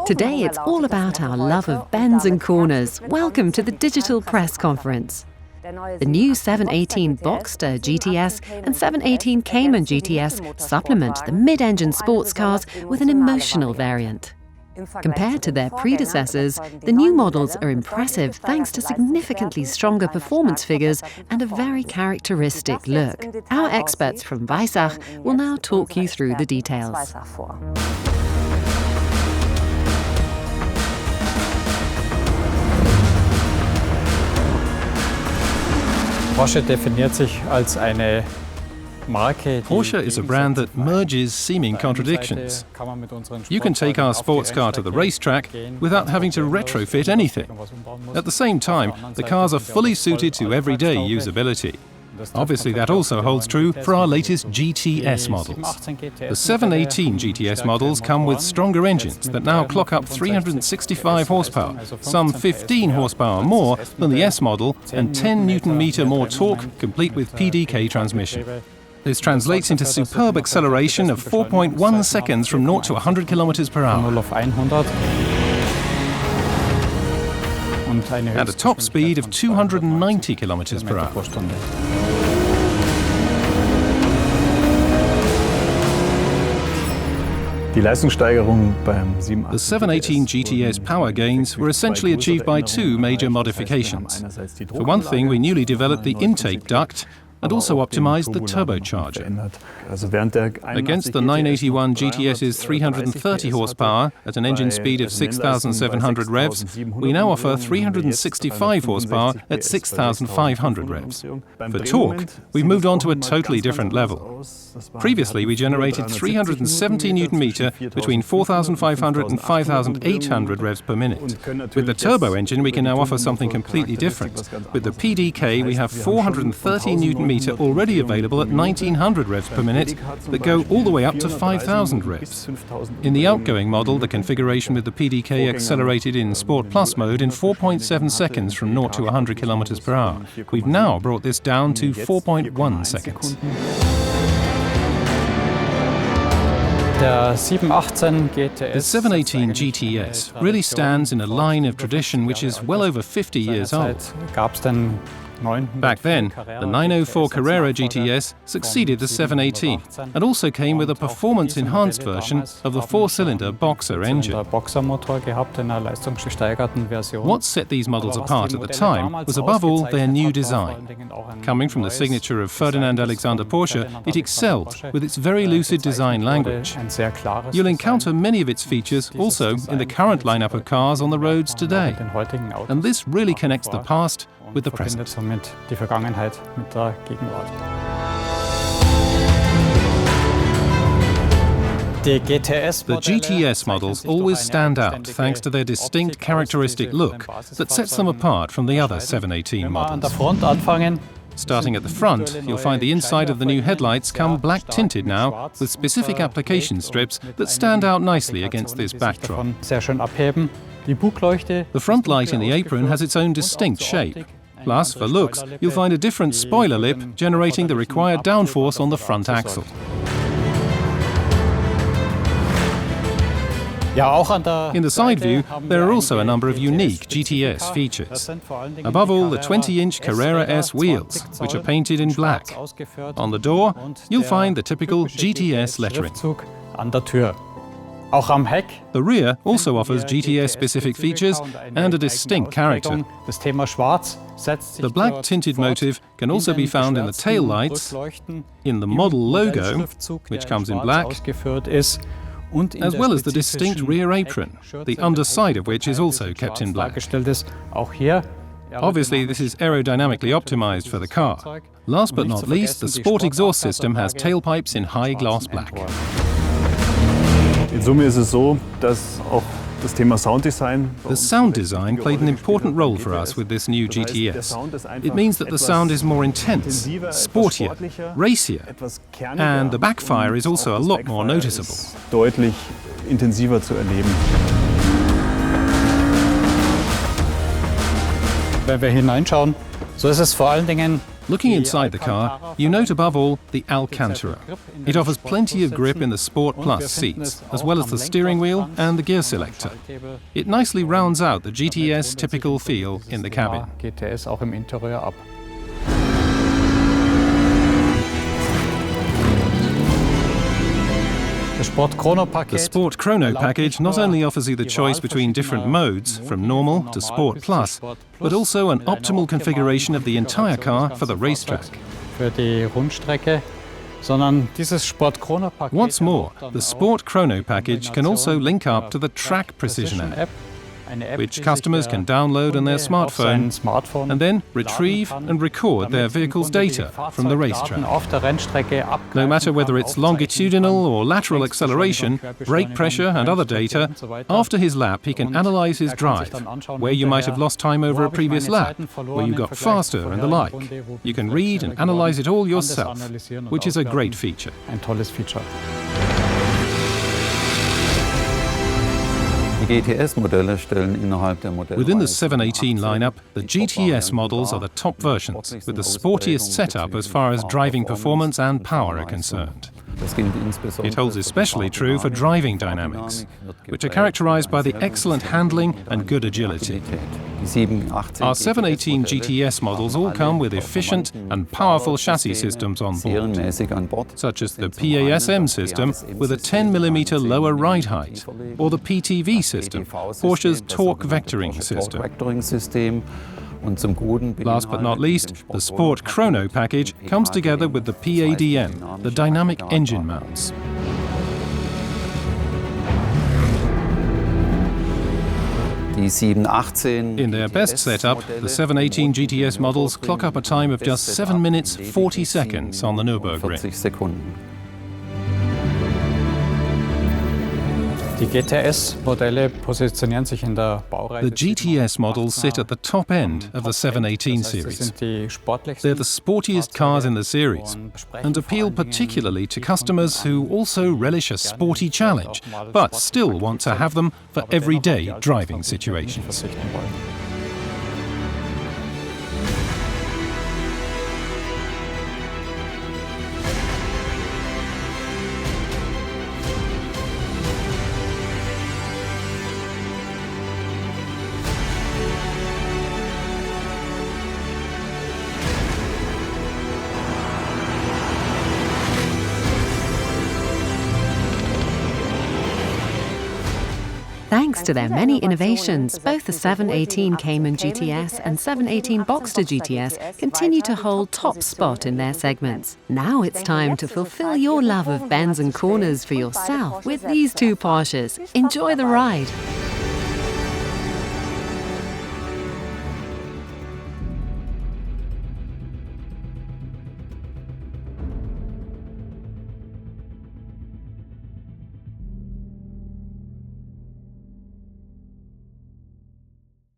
Today it's all about our love of bends and corners. Welcome to the digital press conference. The new 718 Boxster GTS and 718 Cayman GTS supplement the mid-engine sports cars with an emotional variant. Compared to their predecessors, the new models are impressive thanks to significantly stronger performance figures and a very characteristic look. Our experts from Weissach will now talk you through the details. Porsche is a brand that merges seeming contradictions. You can take our sports car to the racetrack without having to retrofit anything. At the same time, the cars are fully suited to everyday usability. Obviously, that also holds true for our latest GTS models. The 718 GTS models come with stronger engines that now clock up 365 horsepower, some 15 horsepower more than the S model, and 10 Nm more torque, complete with PDK transmission. This translates into superb acceleration of 4.1 seconds from 0 to 100 km per hour. And a top speed of 290 km per hour. The 718 GTS power gains were essentially achieved by two major modifications. For one thing, we newly developed the intake duct and also optimized the turbocharger. Against the 981 GTS's 330 horsepower at an engine speed of 6,700 revs, we now offer 365 horsepower at 6,500 revs. For torque, we've moved on to a totally different level. Previously, we generated 370 Nm between 4,500 and 5,800 revs per minute. With the turbo engine, we can now offer something completely different. With the PDK, we have 430 Nm already available at 1,900 revs per minute that go all the way up to 5,000 revs. In the outgoing model, the configuration with the PDK accelerated in Sport Plus mode in 4.7 seconds from 0 to 100 km per hour. We've now brought this down to 4.1 seconds. The 718 GTS really stands in a line of tradition which is well over 50 years old. Back then, the 904 Carrera GTS succeeded the 718 and also came with a performance-enhanced version of the four-cylinder Boxster engine. What set these models apart at the time was above all their new design. Coming from the signature of Ferdinand Alexander Porsche, it excelled with its very lucid design language. You'll encounter many of its features also in the current lineup of cars on the roads today. And this really connects the past with the present. Die Vergangenheit mit der Gegenwart. The GTS models always stand out thanks to their distinct characteristic look that sets them apart from the other 718 models. Starting at the front, you'll find the inside of the new headlights come black tinted now, with specific application strips that stand out nicely against this backdrop. The front light in the apron has its own distinct shape. Plus, for looks, you'll find a different spoiler lip generating the required downforce on the front axle. In the side view, there are also a number of unique GTS features. Above all, the 20-inch Carrera S wheels, which are painted in black. On the door, you'll find the typical GTS lettering. The rear also offers GTS-specific features and a distinct character. The black tinted motif can also be found in the tail lights, in the model logo, which comes in black, as well as the distinct rear apron, the underside of which is also kept in black. Obviously, this is aerodynamically optimized for the car. Last but not least, the sport exhaust system has tailpipes in high gloss black. In Summe ist es so, dass auch das Thema Sounddesign. The sound design played an important role for us with this new GTS. It means that the sound is more intense, sportier, racier, and the backfire is also a lot more noticeable. Deutlich intensiver zu erleben. Wenn wir hineinschauen, so ist es vor allen Dingen Looking inside the car, you note above all the Alcantara. It offers plenty of grip in the Sport Plus seats, as well as the steering wheel and the gear selector. It nicely rounds out the GTS typical feel in the cabin. GTS auch im Interieur ab. The Sport Chrono package not only offers you the choice between different modes, from normal to Sport Plus, but also an optimal configuration of the entire car for the racetrack. What's more, the Sport Chrono package can also link up to the Track Precision app, which customers can download on their smartphone and then retrieve and record their vehicle's data from the racetrack. No matter whether it's longitudinal or lateral acceleration, brake pressure and other data, after his lap he can analyze his drive, where you might have lost time over a previous lap, where you got faster and the like. You can read and analyze it all yourself, which is a great feature. Within the 718 lineup, the GTS models are the top versions, with the sportiest setup as far as driving performance and power are concerned. It holds especially true for driving dynamics, which are characterized by the excellent handling and good agility. Our 718 GTS models all come with efficient and powerful chassis systems on board, such as the PASM system with a 10mm lower ride height, or the PTV system, Porsche's torque vectoring system. Last but not least, the Sport Chrono package comes together with the PADM, the dynamic engine mounts. In their best setup, the 718 GTS models clock up a time of just 7 minutes 40 seconds on the Nürburgring. The GTS models sit at the top end of the 718 series. They're the sportiest cars in the series and appeal particularly to customers who also relish a sporty challenge, but still want to have them for everyday driving situations. Thanks to their many innovations, both the 718 Cayman GTS and 718 Boxster GTS continue to hold top spot in their segments. Now it's time to fulfill your love of bends and corners for yourself with these two Porsches. Enjoy the ride!